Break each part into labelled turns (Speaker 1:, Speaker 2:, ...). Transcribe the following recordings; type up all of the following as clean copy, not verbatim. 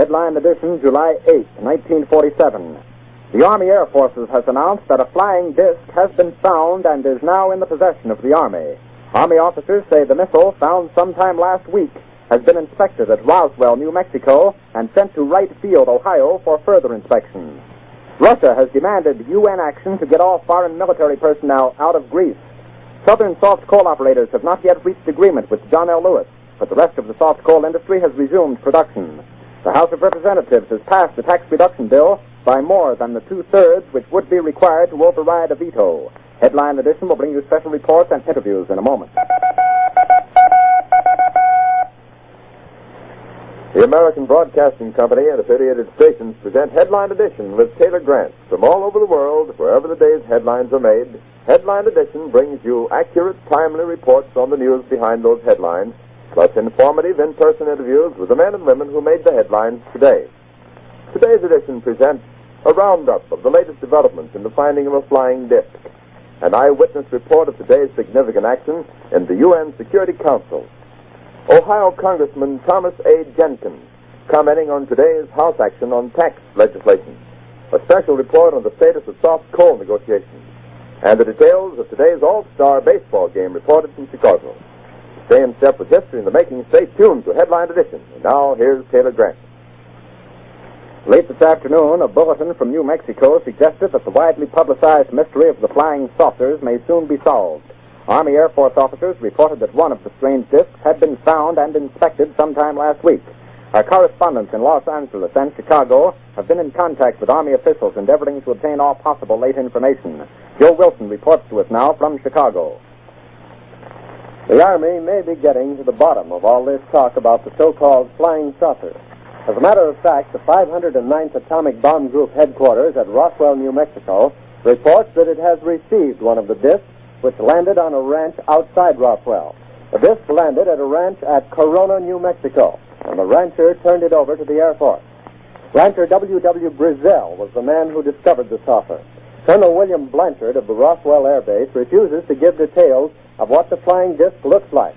Speaker 1: Headline edition, July 8, 1947. The Army Air Forces has announced that a flying disc has been found and is now in the possession of the Army. Army officers say the missile, found sometime last week, has been inspected at Roswell, New Mexico, and sent to Wright Field, Ohio, for further inspection. Russia has demanded UN action to get all foreign military personnel out of Greece. Southern soft coal operators have not yet reached agreement with John L. Lewis, but the rest of the soft coal industry has resumed production. The House of Representatives has passed the tax reduction bill by more than the two-thirds which would be required to override a veto. Headline edition will bring you special reports and interviews in a moment.
Speaker 2: The American Broadcasting Company and affiliated stations present Headline Edition with Taylor Grant. From all over the world, wherever the day's headlines are made, Headline Edition brings you accurate, timely reports on the news behind those headlines, plus informative in-person interviews with the men and women who made the headlines today. Today's edition presents a roundup of the latest developments in the finding of a flying disc, an eyewitness report of today's significant action in the UN Security Council, Ohio Congressman Thomas A. Jenkins commenting on today's House action on tax legislation, a special report on the status of soft coal negotiations, and the details of today's All-Star baseball game reported from Chicago. Stay in step with history in the making. Stay tuned to Headline Edition. And now, here's Taylor Grant.
Speaker 1: Late this afternoon, a bulletin from New Mexico suggested that the widely publicized mystery of the flying saucers may soon be solved. Army Air Force officers reported that one of the strange discs had been found and inspected sometime last week. Our correspondents in Los Angeles and Chicago have been in contact with Army officials endeavoring to obtain all possible late information. Joe Wilson reports to us now from Chicago.
Speaker 3: The Army may be getting to the bottom of all this talk about the so-called flying saucer. As a matter of fact, the 509th Atomic Bomb Group headquarters at Roswell, New Mexico, reports that it has received one of the discs which landed on a ranch outside Roswell. The disc landed at a ranch at Corona, New Mexico, and the rancher turned it over to the Air Force. Rancher W.W. Brazell was the man who discovered the saucer. Colonel William Blanchard of the Roswell Air Base refuses to give details of what the flying disc looks like.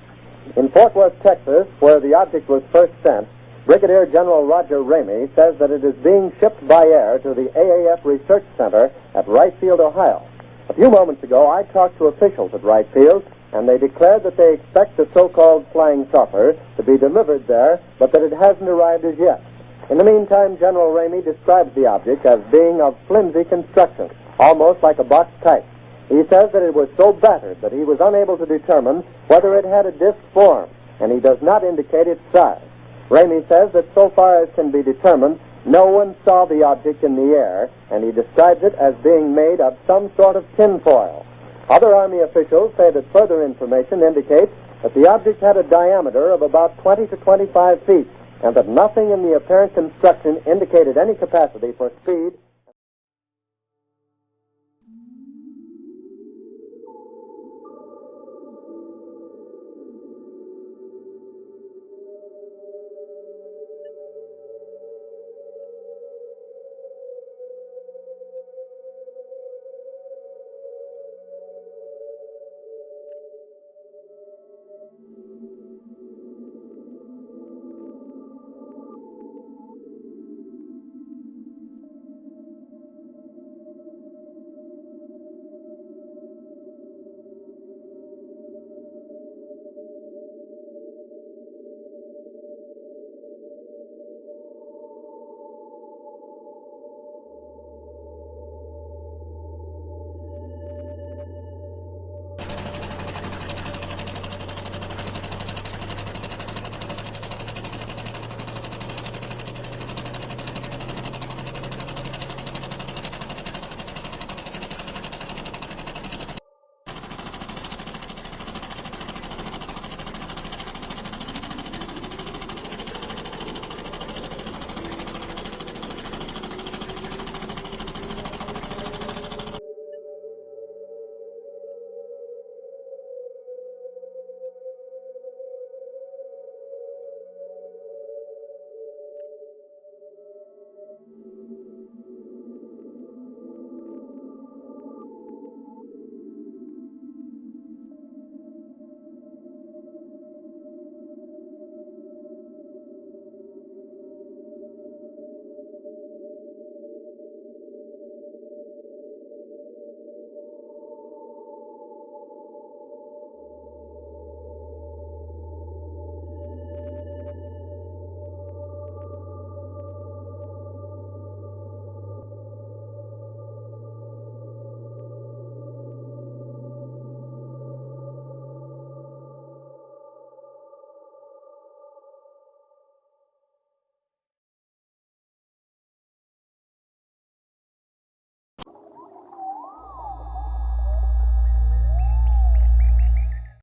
Speaker 3: In Fort Worth, Texas, where the object was first sent, Brigadier General Roger Ramey says that it is being shipped by air to the AAF Research Center at Wright Field, Ohio. A few moments ago, I talked to officials at Wright Field, and they declared that they expect the so-called flying saucer to be delivered there, but that it hasn't arrived as yet. In the meantime, General Ramey describes the object as being of flimsy construction, almost like a box kite. He says that it was so battered that he was unable to determine whether it had a disc form, and he does not indicate its size. Ramey says that so far as can be determined, no one saw the object in the air, and he describes it as being made of some sort of tinfoil. Other Army officials say that further information indicates that the object had a diameter of about 20 to 25 feet, and that nothing in the apparent construction indicated any capacity for speed